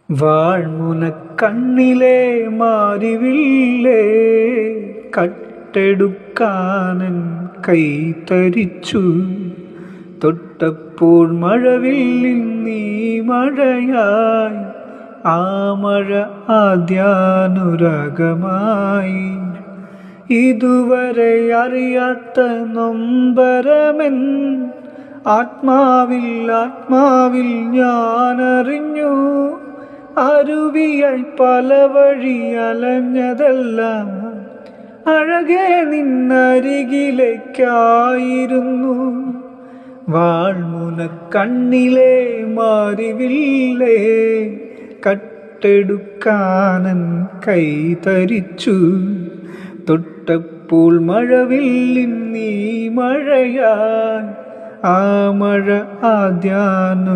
വാൾമുനക്കണ്ണിലെ മാരിവില്ലേ കട്ടെടുക്കാനൻ കൈതരിച്ചു. തൊട്ടപ്പോൾ മഴവില്ലിൻ നീ മഴയായി, ആ മഴ ആദ്യാനുരാഗമായി. ഇതുവരെ അറിയാത്ത നൊമ്പരമെൻ ആത്മാവിൽ ഞാനറിഞ്ഞു. അരുവിയായി പല വഴി അലഞ്ഞതെല്ലാം അഴകേ നിന്നരികിലേക്കായിരുന്നു. വാൾമുനക്കണ്ണിലെ മാരിവില്ലേ കട്ടെടുക്കാനൻ കൈതരിച്ചു. തൊട്ടപ്പോൾ മഴവില്ലിൻ നീ മഴയായി, ആ മഴ ആദ്യാനുരാഗമായി.